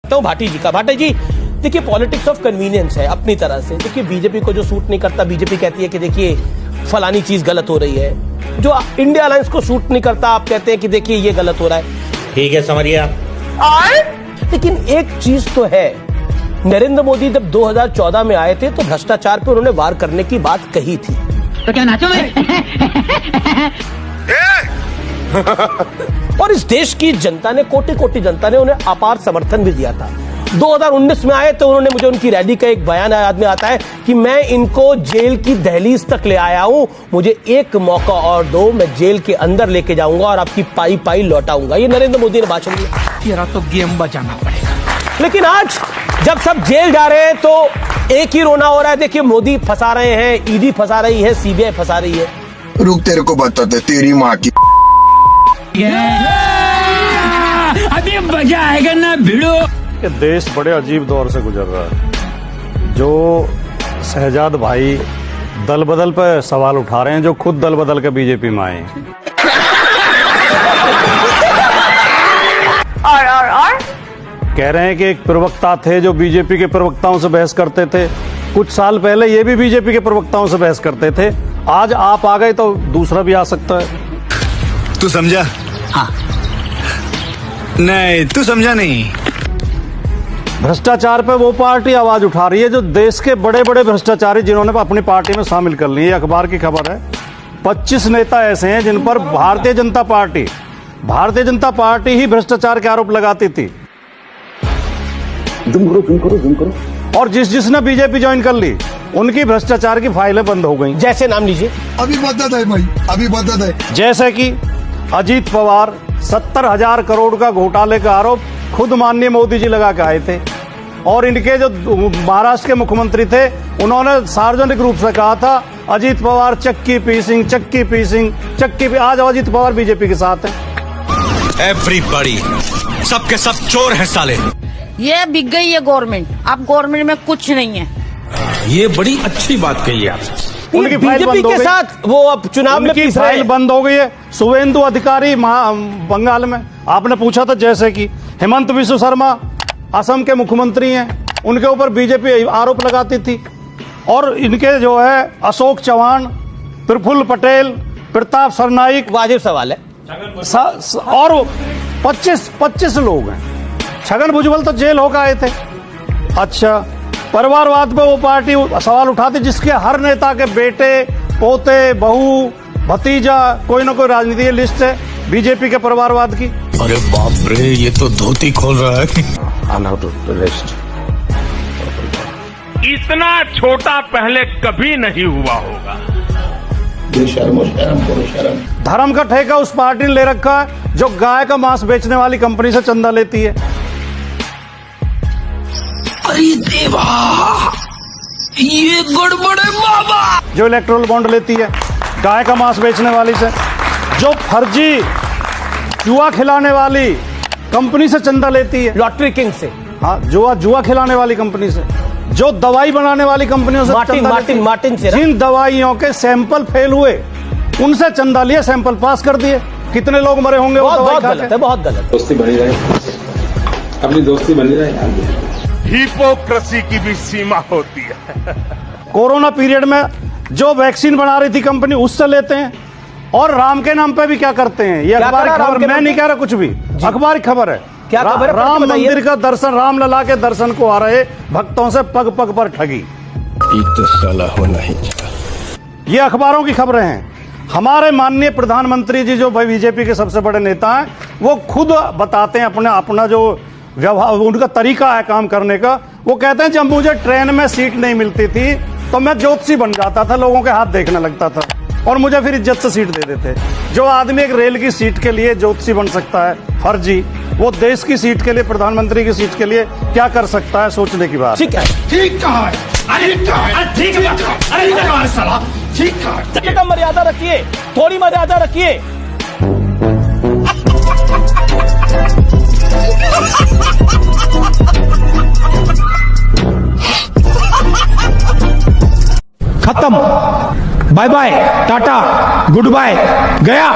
तो भाटी जी का, भाटी जी देखिए पॉलिटिक्स ऑफ कन्वीनियंस है अपनी तरह से। देखिए बीजेपी को जो सूट नहीं करता, बीजेपी कहती है कि देखिए फलानी चीज गलत हो रही है। जो इंडिया अलायंस को सूट नहीं करता, आप कहते हैं कि देखिए ये गलत हो रहा है। ठीक है, समझिए आप। लेकिन एक चीज तो है, नरेंद्र मोदी जब 2014 में आए थे तो भ्रष्टाचार पे उन्होंने वार करने की बात कही थी। तो क्या नाचो मैं? और इस देश की जनता ने, कोटि कोटि जनता ने उन्हें अपार समर्थन भी दिया था। 2019 में आए तो उन्होंने, मुझे उनकी रैली का एक बयान याद में आता है कि मैं इनको जेल की दहलीज तक ले आया हूं, मुझे एक मौका और दो, मैं जेल के अंदर लेके जाऊंगा और आपकी पाई पाई लौटाऊंगा। ये नरेंद्र मोदी ने भाषण दिया। तेरा तो गेम बचाना पड़ेगा। लेकिन आज जब सब जेल जा रहे हैं तो एक ही रोना हो रहा है। देखिए मोदी फंसा रहे हैं, ईडी फंसा रही है, सीबीआई फंसा रही है। रुक, तेरे को बताते तेरी माँ की। अभी मजा आएगा ना भिड़ो। कि देश बड़े अजीब दौर से गुजर रहा है। जो शहजाद भाई दल बदल पर सवाल उठा रहे हैं, जो खुद दल बदल के बीजेपी में आए हैं। और कह रहे हैं कि एक प्रवक्ता थे जो बीजेपी के प्रवक्ताओं से बहस करते थे। कुछ साल पहले ये भी बीजेपी के प्रवक्ताओं से बहस करते थे। आज आप आ गए तो दूसरा भी आ सकता है। तू समझा? हाँ। नहीं, तू समझा नहीं। भ्रष्टाचार पे वो पार्टी आवाज उठा रही है जो देश के बड़े बड़े भ्रष्टाचारी जिन्होंने अपनी पार्टी में शामिल कर ली है। अखबार की खबर है, 25 नेता ऐसे हैं जिन पर भारतीय जनता पार्टी ही भ्रष्टाचार के आरोप लगाती थी। जूम करो। और जिसने बीजेपी ज्वाइन कर ली उनकी भ्रष्टाचार की फाइलें बंद हो गई। जैसे नाम लीजिए। अभी बता दे। जैसे कि अजीत पवार, 70,000 करोड़ का घोटाले का आरोप खुद माननीय मोदी जी लगा के आए थे। और इनके जो महाराष्ट्र के मुख्यमंत्री थे उन्होंने सार्वजनिक रूप से कहा था अजीत पवार चक्की पीसिंग। आज अजीत पवार बीजेपी के साथ है। एवरीबॉडी, सबके सब चोर हैं साले। ये बिक गई है गवर्नमेंट। अब गवर्नमेंट में कुछ नहीं है। ये बड़ी अच्छी बात कही है आप। उनकी फाइल बीजेपी बंद हो के गई। साथ वो अब चुनाव में उनकी फाइल बंद हो गई है। शुभेंदु अधिकारी बंगाल में, आपने पूछा था, जैसे कि हेमंत विश्व शर्मा असम के मुख्यमंत्री हैं, उनके ऊपर बीजेपी आरोप लगाती थी। और इनके जो है अशोक चौहान, प्रफुल्ल पटेल, प्रताप सरनाइक, वाजिब सवाल है। और 25 लोग हैं। छगन भुजबल तो जेल होकर आए थे। अच्छा, परिवारवाद पे वो पार्टी सवाल उठाती जिसके हर नेता के बेटे, पोते, बहू, भतीजा, कोई ना कोई राजनीतिक लिस्ट है बीजेपी के परिवारवाद की। अरे बाप रे, ये तो धोती खोल रहा है। इतना छोटा पहले कभी नहीं हुआ होगा। धर्म का ठेका उस पार्टी ने ले रखा है जो गाय का मांस बेचने वाली कंपनी से चंदा लेती है। अरे देवा, ये गड़बड़ है बाबा। जो इलेक्ट्रोल बॉन्ड लेती है गाय का मांस बेचने वाली से, जो फर्जी जुआ खिलाने वाली कंपनी से चंदा लेती है, लॉटरी किंग से। हाँ, जुआ खिलाने वाली कंपनी से, जो दवाई बनाने वाली कंपनियों से मार्टिन से। जिन दवाइयों के सैंपल फेल हुए उनसे चंदा लिए, सैंपल पास कर दिए। कितने लोग मरे होंगे वो दवाई खा के। बहुत गलत। दोस्ती बनी रहे, अपनी दोस्ती बनी रहे। हिपोक्रेसी की भी सीमा होती है। कोरोना पीरियड में जो वैक्सीन बना रही थी कंपनी, उससे लेते हैं। और राम के नाम पे भी क्या करते हैं, ये अखबार की खबर, मैं नहीं कह रहा कुछ भी, अखबार की खबर है। क्या खबर है? राम मंदिर का दर्शन, रामलला के दर्शन को आ रहे भक्तों से पग पग पर ठगी। तो साला होना ही चाहिए। ये अखबारों की खबरें हैं। हमारे माननीय प्रधानमंत्री जी जो बीजेपी के सबसे बड़े नेता हैं, वो खुद बताते हैं अपना जो व्यवहार, उनका तरीका है काम करने का। वो कहते हैं जब मुझे ट्रेन में सीट नहीं मिलती थी तो मैं ज्योतिषी बन जाता था, लोगों के हाथ देखने लगता था और मुझे फिर इज्जत से सीट दे देते। जो आदमी एक रेल की सीट के लिए ज्योतिषी बन सकता है फर्जी, वो देश की सीट के लिए, प्रधानमंत्री की सीट के लिए क्या कर सकता है, सोचने की बात। ठीक है, ठीक कहा है। अरे ठीक है साला, ठीक कहा। मर्यादा रखिए, थोड़ी मर्यादा रखिए। खत्म, bye bye, tata, good bye, गया।